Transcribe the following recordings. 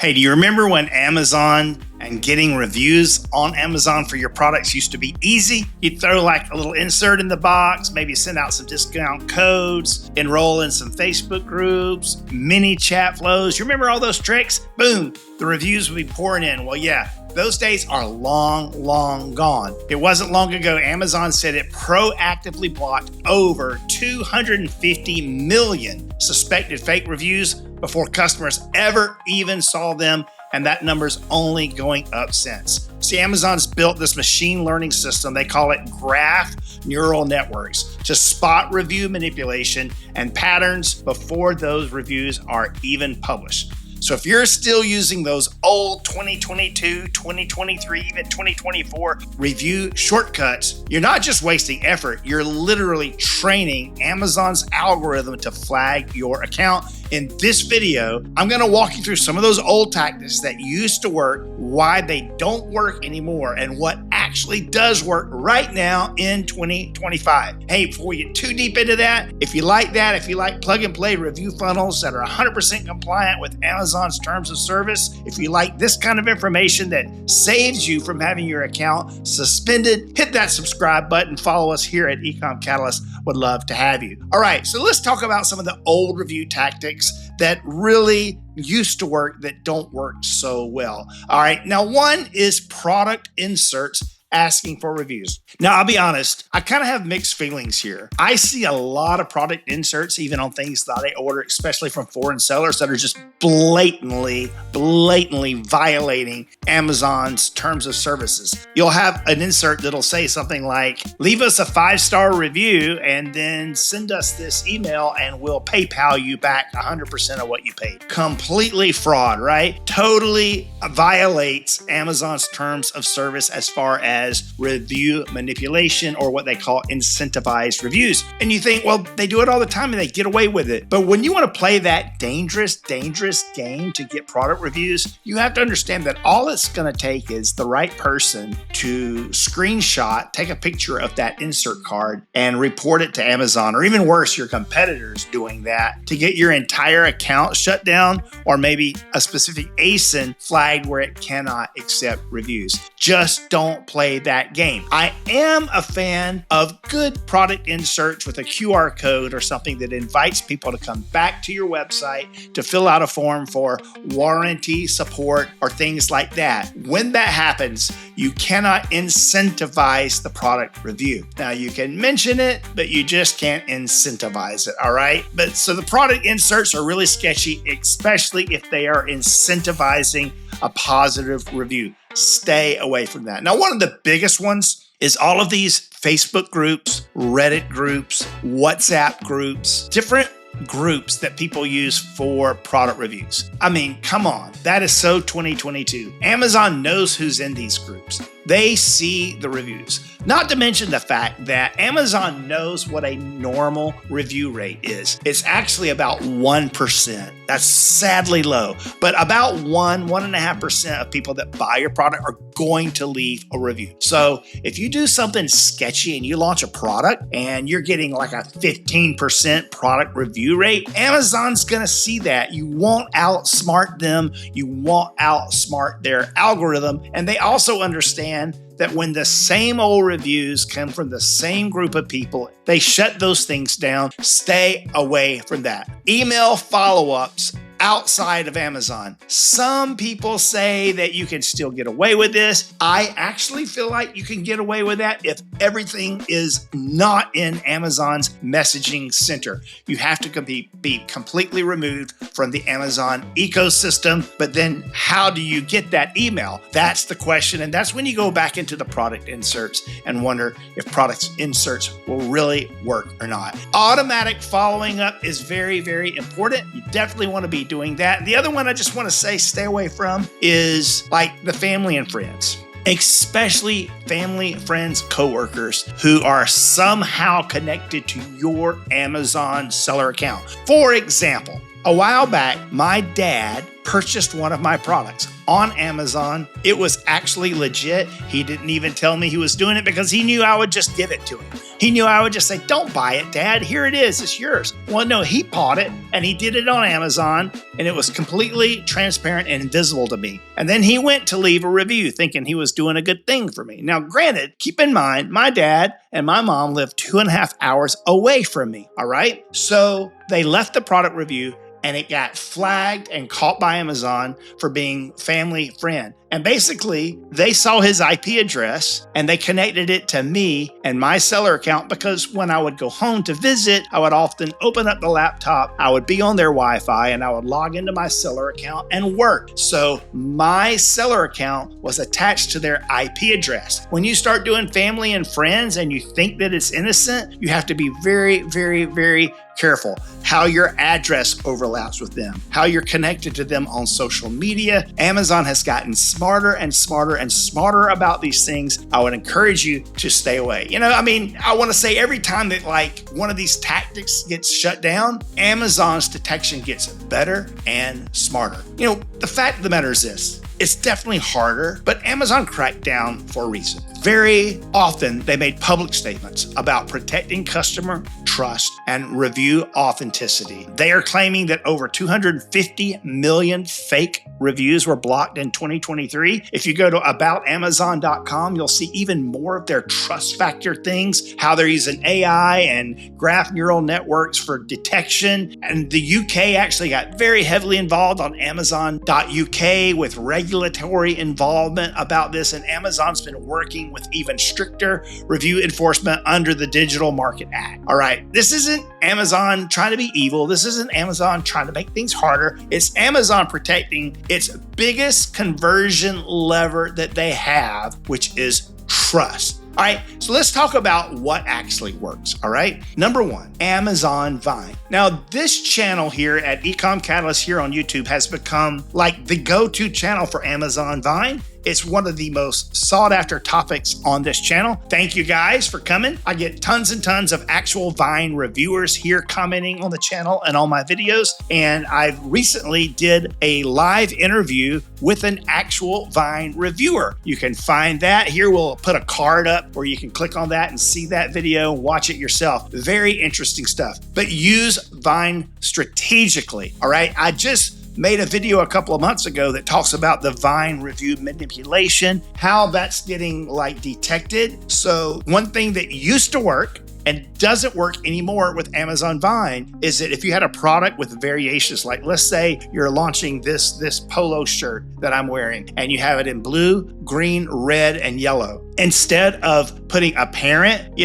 Hey, do you remember when Amazon and getting reviews on Amazon for your products used to be easy? You'd throw like a little insert in the box, maybe send out some discount codes, enroll in some Facebook groups, mini chat flows. You remember all those tricks? Boom, the reviews would be pouring in. Well, yeah, those days are long gone. It wasn't long ago Amazon said it proactively blocked over 250 million suspected fake reviews before customers ever even saw them, and that number's only going up since. See, Amazon's built this machine learning system, they call it graph neural networks, to spot review manipulation and patterns before those reviews are even published. So if you're still using those old 2022, 2023, even 2024 review shortcuts, you're not just wasting effort, you're literally training Amazon's algorithm to flag your account. In this video, I'm gonna walk you through some of those old tactics that used to work, why they don't work anymore, and what actually does work right now in 2025. Hey, before we get too deep into that, if you like plug and play review funnels that are 100% compliant with Amazon's terms of service, if you like this kind of information that saves you from having your account suspended, hit that subscribe button, follow us here at eComCatalyst. Would love to have you. All right, so let's talk about some of the old review tactics that really used to work that don't work so well. All right, now one is product inserts asking for reviews. Now, I'll be honest, I kind of have mixed feelings here. I see a lot of product inserts, even on things that I order, especially from foreign sellers, that are just blatantly violating Amazon's terms of services. You'll have an insert that'll say something like, leave us a 5-star review and then send us this email and we'll PayPal you back 100% of what you paid. Completely fraud, right? Totally violates Amazon's terms of service as far as review manipulation, or what they call incentivized reviews. And you think, well, they do it all the time and they get away with it. But when you want to play that dangerous game to get product reviews, you have to understand that all it's going to take is the right person to screenshot, take a picture of that insert card and report it to Amazon, or even worse, your competitors doing that, to get your entire account shut down, or maybe a specific ASIN flagged where it cannot accept reviews. Just don't play that game. I am a fan of good product inserts with a QR code or something that invites people to come back to your website to fill out a form for warranty support or things like that. When that happens, you cannot incentivize the product review. Now, you can mention it, but you just can't incentivize it, all right? But so the product inserts are really sketchy, especially if they are incentivizing a positive review. Stay away from that. Now, one of the biggest ones is all of these Facebook groups, Reddit groups, WhatsApp groups, different groups that people use for product reviews. I mean, come on, that is so 2022. Amazon knows who's in these groups. They see the reviews. Not to mention the fact that Amazon knows what a normal review rate is. It's actually about 1%. That's sadly low, but about 1.5% of people that buy your product are going to leave a review. So if you do something sketchy and you launch a product and you're getting like a 15% product review rate, Amazon's gonna see that. You won't outsmart them. You won't outsmart their algorithm. And they also understand that when the same old reviews come from the same group of people, they shut those things down. Stay away from that. Email follow-ups outside of Amazon. Some people say that you can still get away with this. I actually feel like you can get away with that if everything is not in Amazon's messaging center. You have to be completely removed from the Amazon ecosystem. But then how do you get that email? That's the question. And that's when you go back into the product inserts and wonder if product inserts will really work or not. Automatic following up is very important. You definitely want to be doing that. The other one I just want to say stay away from is like the family and friends, especially family, friends, coworkers who are somehow connected to your Amazon seller account. For example, a while back, my dad purchased one of my products on Amazon. It was actually legit. He didn't even tell me he was doing it because he knew I would just give it to him. He knew I would just say, don't buy it, Dad. Here it is. It's yours. Well, no, he bought it and he did it on Amazon and it was completely transparent and invisible to me. And then he went to leave a review thinking he was doing a good thing for me. Now, granted, keep in mind, my dad and my mom live 2.5 hours away from me. All right. So they left the product review and it got flagged and caught by Amazon for being family friend. And basically, they saw his IP address and they connected it to me and my seller account because when I would go home to visit, I would often open up the laptop, I would be on their Wi-Fi and I would log into my seller account and work. So my seller account was attached to their IP address. When you start doing family and friends and you think that it's innocent, you have to be very, very, very careful how your address overlaps with them, how you're connected to them on social media. Amazon has gotten smarter and smarter and smarter about these things. I would encourage you to stay away. I want to say every time that like one of these tactics gets shut down, Amazon's detection gets better and smarter. The fact of the matter is this. It's definitely harder, but Amazon cracked down for a reason. Very often, they made public statements about protecting customer trust and review authenticity. They are claiming that over 250 million fake reviews were blocked in 2023. If you go to aboutamazon.com, you'll see even more of their trust factor things, how they're using AI and graph neural networks for detection. And the UK actually got very heavily involved on Amazon.uk with regulatory involvement about this. And Amazon's been working with even stricter review enforcement under the Digital Market Act. All right, this isn't Amazon trying to be evil. This isn't Amazon trying to make things harder. It's Amazon protecting its biggest conversion lever that they have, which is trust. All right, so let's talk about what actually works. All right, number one, Amazon Vine. Now, this channel here at eComCatalyst here on YouTube has become like the go-to channel for Amazon Vine. It's one of the most sought after topics on this channel. Thank you guys for coming. I get tons and tons of actual Vine reviewers here commenting on the channel and on my videos. And I recently did a live interview with an actual Vine reviewer. You can find that here. We'll put a card up where you can click on that and see that video and watch it yourself. Very interesting stuff. But use Vine strategically. All right. I just made a video a couple of months ago that talks about the Vine review manipulation, how that's getting detected. So one thing that used to work and doesn't work anymore with Amazon Vine is that if you had a product with variations, like let's say you're launching this polo shirt that I'm wearing and you have it in blue, green, red, and yellow. Instead of putting a parent,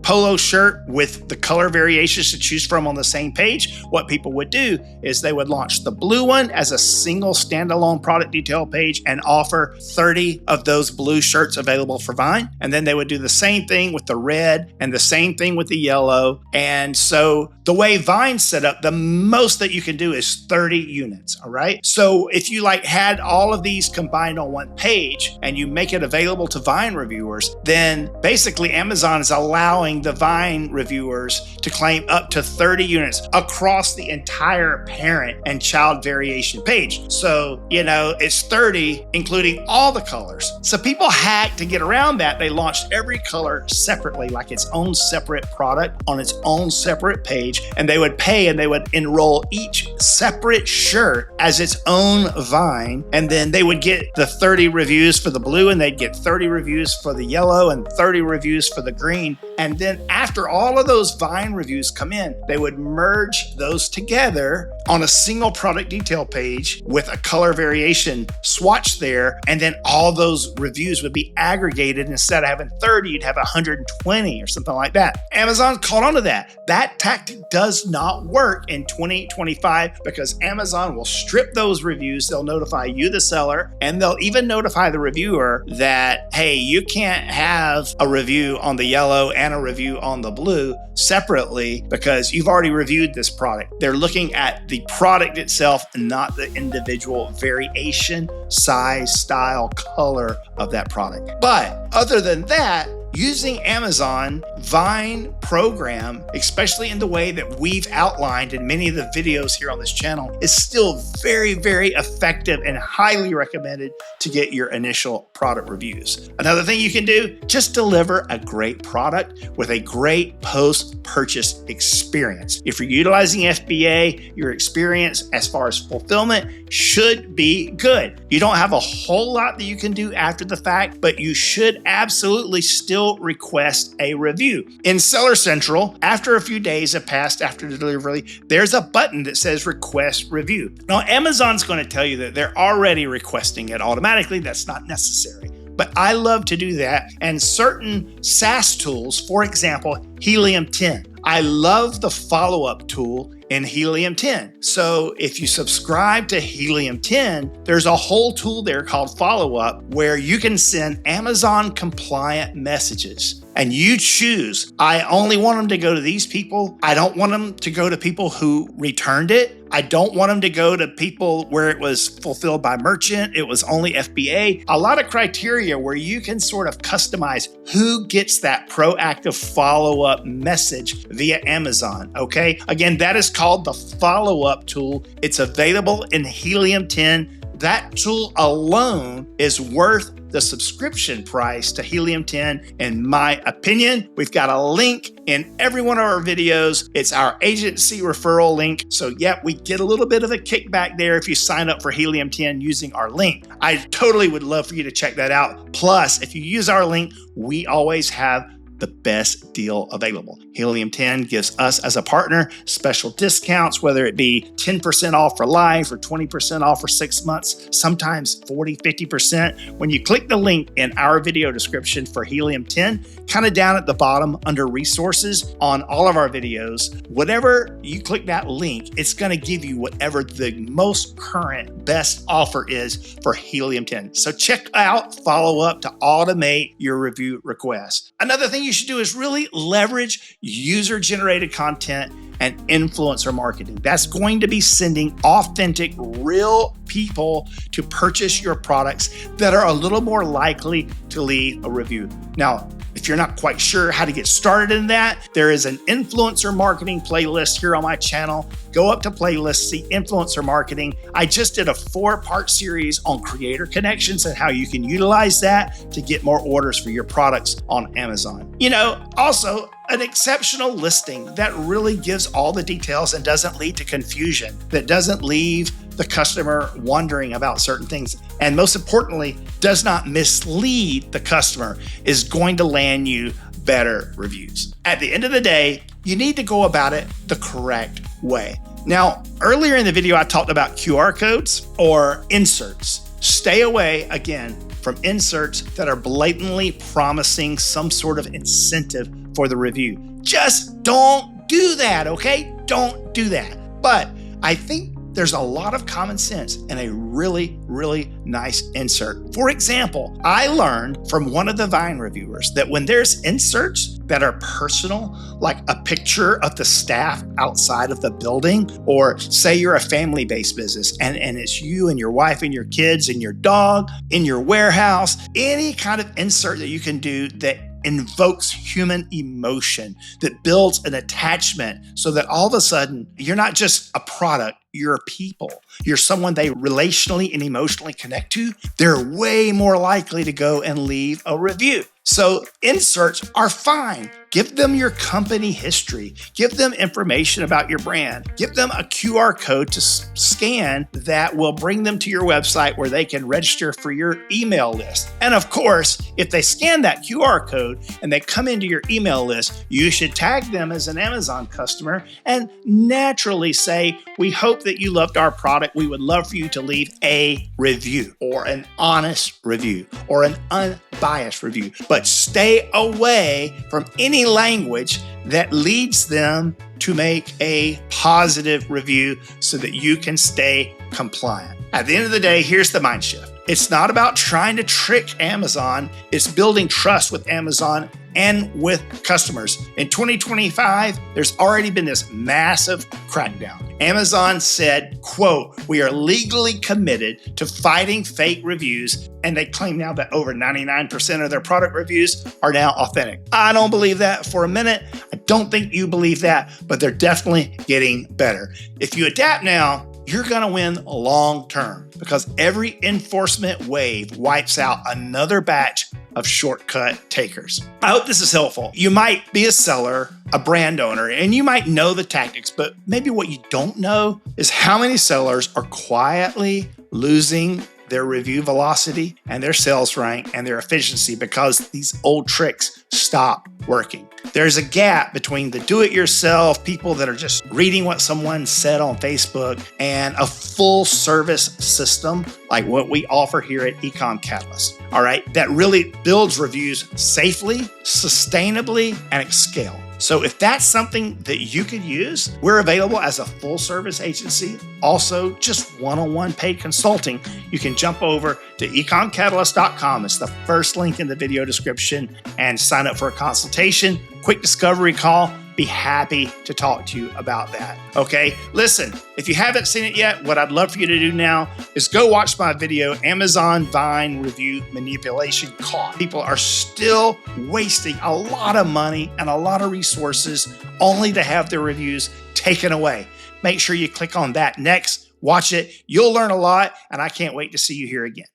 polo shirt with the color variations to choose from on the same page, what people would do is they would launch the blue one as a single standalone product detail page and offer 30 of those blue shirts available for Vine. And then they would do the same thing with the red and the same thing with the yellow. And so the way Vine's set up, the most that you can do is 30 units. All right. So if you had all of these combined on one page and you make it available to Vine reviewers, then basically Amazon is allowing the Vine reviewers to claim up to 30 units across the entire parent and child variation page. So, it's 30, including all the colors. So people hacked to get around that. They launched every color separately, like its own separate product on its own separate page. And they would pay and they would enroll each separate shirt as its own Vine. And then they would get the 30 reviews for the blue and they'd get 30 reviews for the yellow and 30 reviews for the green. And then after all of those Vine reviews come in, they would merge those together on a single product detail page with a color variation swatch there. And then all those reviews would be aggregated. Instead of having 30, you'd have 120 or something like that. Amazon caught on to that. That tactic does not work in 2025 because Amazon will strip those reviews. They'll notify you, the seller, and they'll even notify the reviewer that, hey, you can't have a review on the yellow and a review on the blue separately because you've already reviewed this product. They're looking at the product itself, not the individual variation, size, style, color of that product. But other than that, using Amazon Vine program, especially in the way that we've outlined in many of the videos here on this channel, is still very, very effective and highly recommended to get your initial product reviews. Another thing you can do, just deliver a great product with a great post-purchase experience. If you're utilizing FBA, your experience as far as fulfillment should be good. You don't have a whole lot that you can do after the fact, but you should absolutely still request a review. In Seller Central, after a few days have passed after the delivery, there's a button that says request review. Now, Amazon's going to tell you that they're already requesting it automatically. That's not necessary. But I love to do that. And certain SaaS tools, for example, Helium 10. I love the follow-up tool in Helium 10. So if you subscribe to Helium 10, there's a whole tool there called follow-up where you can send Amazon compliant messages. And you choose, I only want them to go to these people. I don't want them to go to people who returned it. I don't want them to go to people where it was fulfilled by merchant. It was only FBA. A lot of criteria where you can sort of customize who gets that proactive follow-up message via Amazon, okay? Again, that is called the follow-up tool. It's available in Helium 10. That tool alone is worth the subscription price to Helium 10, in my opinion. We've got a link in every one of our videos. It's our agency referral link. So yeah, we get a little bit of a kickback there if you sign up for Helium 10 using our link. I totally would love for you to check that out. Plus, if you use our link, we always have the best deal available. Helium 10 gives us as a partner special discounts, whether it be 10% off for life or 20% off for 6 months, sometimes 40, 50%. When you click the link in our video description for Helium 10, kind of down at the bottom under resources on all of our videos, whatever you click that link, it's going to give you whatever the most current best offer is for Helium 10. So check out follow up to automate your review requests. Another thing you should do is really leverage user-generated content and influencer marketing. That's going to be sending authentic, real people to purchase your products that are a little more likely to leave a review. Now, if you're not quite sure how to get started in that, there is an influencer marketing playlist here on my channel. Go up to playlists, see influencer marketing. I just did a 4-part series on creator connections and how you can utilize that to get more orders for your products on Amazon. You know, also an exceptional listing that really gives all the details and doesn't lead to confusion, that doesn't leave the customer wondering about certain things, and most importantly, does not mislead the customer, is going to land you better reviews. At the end of the day, you need to go about it the correct way. Now, earlier in the video, I talked about QR codes or inserts. Stay away, again, from inserts that are blatantly promising some sort of incentive for the review. Just don't do that, okay? Don't do that. But I think there's a lot of common sense in a really, really nice insert. For example, I learned from one of the Vine reviewers that when there's inserts that are personal, like a picture of the staff outside of the building, or say you're a family-based business and it's you and your wife and your kids and your dog in your warehouse, any kind of insert that you can do that invokes human emotion, that builds an attachment so that all of a sudden you're not just a product, you're a people. You're someone they relationally and emotionally connect to. They're way more likely to go and leave a review. So inserts are fine. Give them your company history. Give them information about your brand. Give them a QR code to scan that will bring them to your website where they can register for your email list. And of course, if they scan that QR code and they come into your email list, you should tag them as an Amazon customer and naturally say, we hope that you loved our product. We would love for you to leave a review or an honest review or an unbiased review. But stay away from any language that leads them to make a positive review so that you can stay compliant. At the end of the day, here's the mind shift. It's not about trying to trick Amazon. It's building trust with Amazon and with customers. In 2025, there's already been this massive crackdown. Amazon said, quote, "We are legally committed to fighting fake reviews," and they claim now that over 99% of their product reviews are now authentic. I don't believe that for a minute. I don't think you believe that, but they're definitely getting better. If you adapt now, you're going to win long term because every enforcement wave wipes out another batch of shortcut takers. I hope this is helpful. You might be a seller, a brand owner, and you might know the tactics, but maybe what you don't know is how many sellers are quietly losing their review velocity and their sales rank and their efficiency because these old tricks stop working. There's a gap between the do-it-yourself people that are just reading what someone said on Facebook and a full service system like what we offer here at eComCatalyst, all right, that really builds reviews safely, sustainably, and at scale. So if that's something that you could use, we're available as a full service agency. Also, just one-on-one paid consulting. You can jump over to eComCatalyst.com. It's the first link in the video description and sign up for a consultation, quick discovery call. Be happy to talk to you about that. Okay, listen, if you haven't seen it yet, what I'd love for you to do now is go watch my video, Amazon Vine Review Manipulation Caught. People are still wasting a lot of money and a lot of resources only to have their reviews taken away. Make sure you click on that next, watch it. You'll learn a lot, and I can't wait to see you here again.